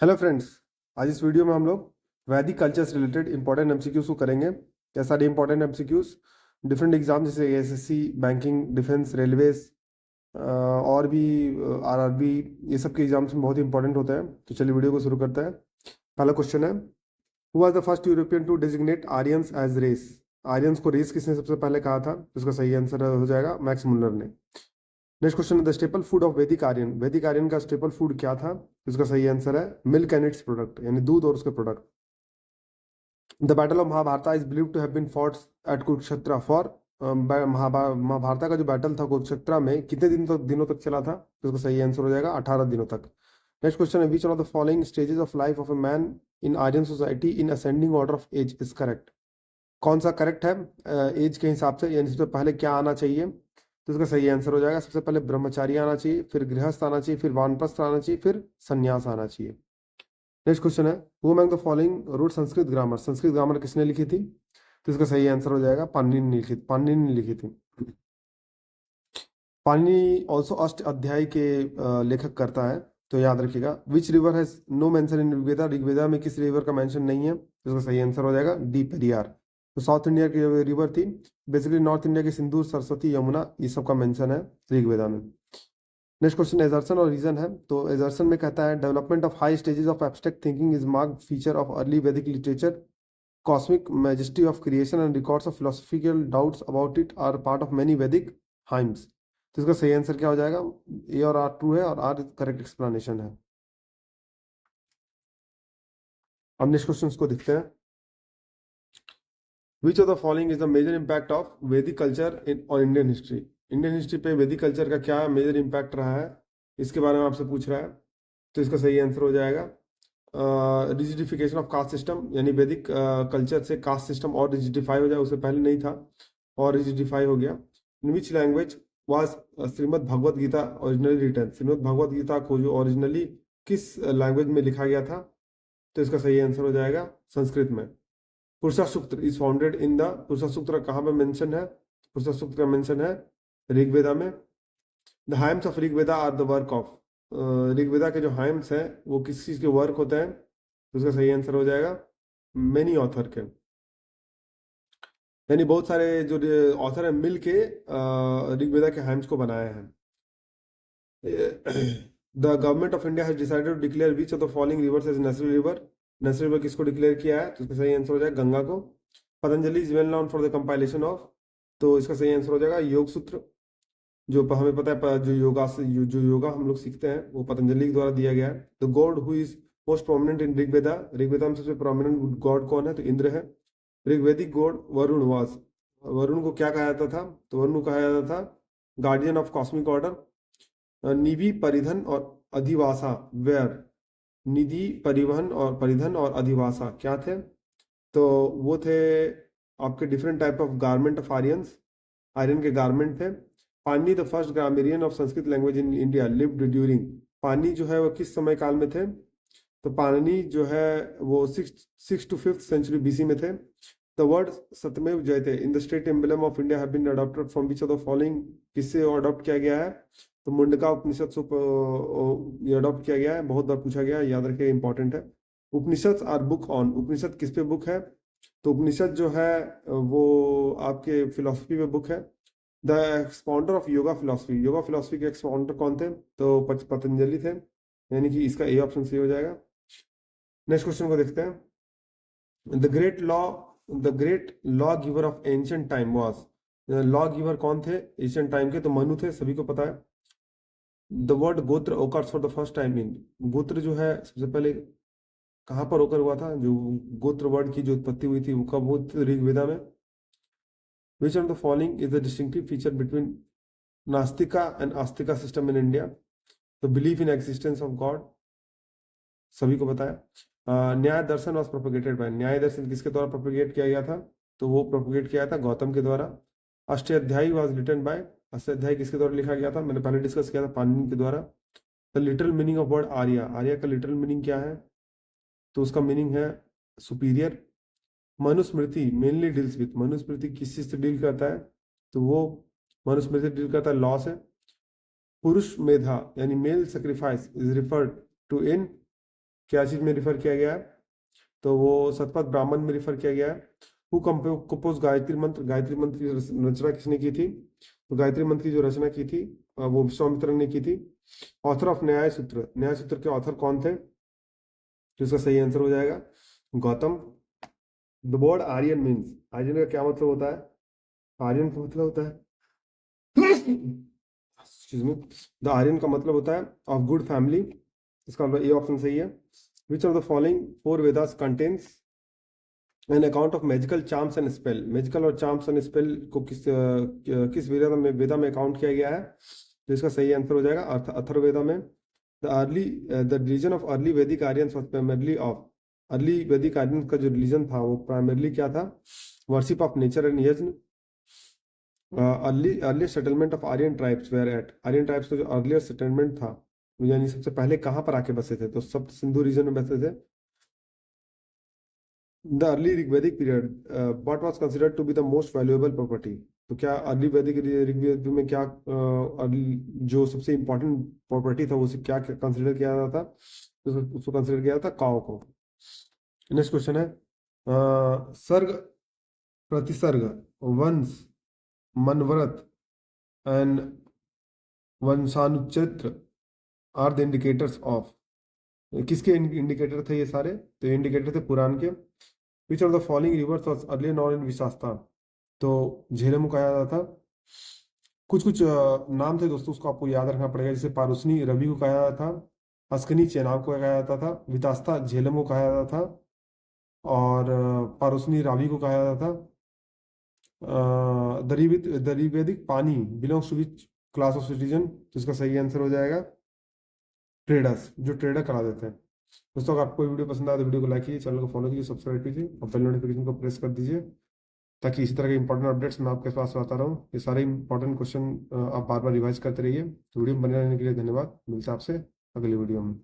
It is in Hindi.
Hello friends. आज इस वीडियो में हम लोग वैदिक कल्चर से रिलेटेड इंपॉर्टेंट एमसीक्यूज को करेंगे। क्या सारे इंपॉर्टेंट एमसीक्यूज डिफरेंट एग्जाम जैसे एसएससी, बैंकिंग, डिफेंस, रेलवेज और भी आरआरबी, ये सब के एग्जाम्स में बहुत ही इंपॉर्टेंट होते हैं। तो चलिए वीडियो को शुरू करते हैं। पहला क्वेश्चन है, who was the first European to designate Aryans as race? Aryans को रेस किसने सबसे पहले कहा था? तो इसका सही आंसर हो जाएगा मैक्स मुलर ने। नेक्स्ट क्वेश्चन है, द स्टेपल फूड ऑफ वैदिक आर्यन। वैदिक आर्यन का स्टेपल फूड क्या था? इसका सही आंसर है मिल्क एंड इट्स प्रोडक्ट, यानी दूध और उसके product. The battle of Mahabharata is believe to have been fought at Kurukshetra for. Mahabharata का जो बैटल था कुरुक्षेत्र में कितने दिनों तक चला था? तो इसका सही आंसर हो जाएगा 18 दिनों तक। नेक्स्ट क्वेश्चन है, which one of the following stages of life of a man in Aryan society in ascending order of age is correct? कौन सा करेक्ट है एज के हिसाब से, यानी सबसे पहले क्या आना चाहिए? तो इसका सही आंसर हो जाएगा सबसे पहले ब्रह्मचारी आना चाहिए, फिर गृहस्थ आना चाहिए, फिर वानप्रस्थ आना चाहिए, फिर संन्यास आना चाहिए। नेक्स्ट क्वेश्चन है, who among the following wrote Sanskrit grammar? Sanskrit grammar किसने लिखी थी? तो इसका सही आंसर हो जाएगा पाणिनि ने लिखी थी। पाणिनि ऑल्सो अष्ट अध्याय के लेखक करता है, तो याद रखिएगा। Which river has no mention in Rigveda? Rigveda में किस रिवर का मेंशन नहीं है? तो इसका सही आंसर हो जाएगा डी पेरियार। तो साउथ इंडिया की रिवर थी, बेसिकली नॉर्थ इंडिया की सिंधु, सरस्वती, यमुना, ये सब का मेंशन है ऋग्वेदा में। नेक्स्ट क्वेश्चन एजर्सन और रीजन है। तो एजर्सन में कहता है, development of high stages of abstract thinking is marked feature of early Vedic literature. Cosmic majesty of creation and records of philosophical doubts about it are part of many Vedic hymns. तो इसका सही आंसर क्या हो जाएगा? ए और आर ट्रू है और आर करेक्ट एक्सप्लेनेशन है। अब नेक्स्ट क्वेश्चन को देखते हैं, which of the following is the major impact of Vedic culture in our Indian history? Indian history पे वैदिक कल्चर का क्या मेजर इम्पैक्ट रहा है, इसके बारे में आपसे पूछ रहा है। तो इसका सही आंसर हो जाएगा रिजिडिफिकेशन ऑफ कास्ट सिस्टम, यानी वैदिक कल्चर से कास्ट सिस्टम और रिजिडिफाई हो जाए, उससे पहले नहीं था और रिजिडिफाई हो गया। In which language was Shrimad Bhagavad Gita originally written? Shrimad Bhagavad Gita को जो ओरिजिनली किस लैंग्वेज में लिखा गया था? तो इसका सही आंसर हो जाएगा संस्कृत में। पुरुषा सूक्त इज फाउंडेड इन द, पुरुषा सूत्र कहाँ पे मेंशन है? पुरुषा सूक्त का मेंशन है ऋग्वेदा में। The hymns of Rigveda are the work of, Rigveda के जो हाइम्स हैं वो किस चीज के वर्क होते हैं? तो उसका सही आंसर हो जाएगा मेनी ऑथर के, यानी बहुत सारे जो ऑथर हैं मिल के ऋग्वेदा के हाइम्स को बनाए हैं। The government of India has decided to declare which of the following rivers as national river? National river किसको डिक्लेयर किया है? तो इसका सही आंसर हो जाएगा गंगा को। Patanjali is well known for the compilation of, तो इसका सही आंसर हो जाएगा योग सूत्र। जो हमें पता है जो योगा से जो योगा हम लोग सीखते हैं वो पतंजलि के द्वारा दिया गया है। The God who is most prominent in Rigveda, Rigveda में सबसे प्रोमिनेंट गॉड कौन है? तो इंद्र है। ऋग्वेदिक गॉड वरुण वास, वरुण को क्या कहा जाता था? तो वरुण को कहा जाता था गार्डियन ऑफ कॉस्मिक ऑर्डर। निधि परिधन और अधिवासा वेयर, निधि परिधन और अधिवासा क्या थे? तो वो थे आपके different type of garment of Aryans, Aryan के गारमेंट थे। Panini the first grammarian of Sanskrit language in India lived during, Panini जो है वो किस समय काल में थे? तो पाणिनि जो है वो six to fifth century BC में थे। The word Satyameva Jayate in the state emblem of India have been adopted from which of the following? किससे अडॉप्ट किया गया है? तो मुंडका उपनिषद से ये अडॉप्ट किया गया है, बहुत बार पूछा गया है, याद रखिए इंपॉर्टेंट है। उपनिषद आर बुक ऑन, उपनिषद किस पे बुक है? तो उपनिषद जो है वो आपके फिलोसफी पे बुक है। The expounder of yoga philosophy के एक्सपाउंडर कौन थे? तो पतंजलि थे, यानी कि इसका ए ऑप्शन सही हो जाएगा। नेक्स्ट क्वेश्चन को देखते हैं, the great law giver of ancient time was, law giver कौन थे एंशिएंट टाइम के? तो मनु थे, सभी को पता है। द वर्ड गोत्र occurs for the first time in, गोत्र जो है सबसे पहले कहाँ पर ओकर हुआ था? जो गोत्र वर्ड की जो उत्पत्ति हुई थी वो कब हुई थी? ऋग्वेदा में। Which of the following is the distinctive feature between nastika and astika system in India? तो believe in existence of God, सभी को पता है। न्याय दर्शन वॉज प्रोपोगेटेड बाय, न्याय दर्शन किसके द्वारा प्रोपोगेट किया गया था? तो वो प्रोपोगेट किया था गौतम के द्वारा। Ashtadhyayi was written by, Ashtadhyayi किसके द्वारा लिखा गया था? मैंने पहले डिस्कस किया था, पाणिनि के द्वारा। The literal meaning of word Arya, Arya का लिटरल मीनिंग क्या है? तो उसका मीनिंग है superior. Manusmriti mainly deals with, Manusmriti किस चीज से डील करता है? तो वो मनुस्मृति डील करता है लॉ से। पुरुष मेधा यानी male sacrifice is referred to in क्या चीज में रिफर किया गया है? तो वो सतपथ ब्राह्मण में रिफर किया गया है। हु कंपोज गायत्री मंत्र? गायत्री मंत्र की रचना किसने की थी? तो गायत्री मंत्र की जो रचना की थी वो विश्वामित्र ने की थी। ऑथर ऑफ न्याय सूत्र, न्याय सूत्र के ऑथर कौन थे? तो इसका सही आंसर हो जाएगा Gautam. The word Aryan means, Aryan का क्या मतलब होता है? आर्यन का मतलब होता है एक्सक्यूज मी, द आर्यन का मतलब होता है ऑफ गुड फैमिली। इसका मतलब ए ऑप्शन सही है। विच of the following four Vedas contains an account of magical charms and spell? Magical और चार्म्स एंड स्पेल को किस वेदा में अकाउंट किया गया है? तो इसका सही आंसर हो जाएगा अथर्ववेदा में। The religion of early Vedic Aryans was primarily of, early Vedic Aryans का जो रिलीजन था वो प्राइमरली क्या था? Worship of nature and yajna. Early settlement of Aryan tribes were at, Aryan tribes का जो अर्लियर सेटलमेंट था यानी सबसे पहले कहाँ पर आके बसे थे? तो सप्त सिंधु रीजन में बसे थे। The early Rigvedic period what was considered to be the most valuable property? तो क्या अर्ली वैदिक ऋग्वेद में क्या जो सबसे इंपॉर्टेंट प्रॉपर्टी था उसे क्या कंसिडर किया जाता था? तो उसको कंसिडर किया जाता काव को। नेक्स्ट क्वेश्चन है सर्ग, प्रतिसर्ग, वंश, मनवरत and vanshanucharita are the indicators of, किसके इंडिकेटर थे ये सारे? तो इंडिकेटर थे पुराण के। Which of the following rivers was earlier known in Vitasta? तो झेलम को कहा जाता था। कुछ कुछ नाम थे दोस्तों, उसको आपको याद रखना पड़ेगा। जैसे पारुसनी रवि को कहा जाता था, अस्कनी चेनाब को कहा जाता था, वितास्ता झेलम को कहा जाता था, और पारुसनी रावी को कहा जाता था। दरिवेदिक पानी belongs to which class of citizen? तो इसका सही आंसर हो जाएगा ट्रेडर्स, जो ट्रेडर करा देते हैं। दोस्तों अगर आपको वीडियो पसंद आए तो वीडियो को लाइक कीजिए, चैनल को फॉलो कीजिए, सब्सक्राइब कीजिए और बेल नोटिफिकेशन को प्रेस कर दीजिए ताकि इसी तरह के इंपॉर्टेंट अपडेट्स मैं आपके पास लाता रहूँ। ये सारे इंपॉर्टेंट क्वेश्चन आप बार बार रिवाइज करते रहिए। तो वीडियो में बने रहने के लिए धन्यवाद। मिलते हैं आपसे अगली वीडियो में।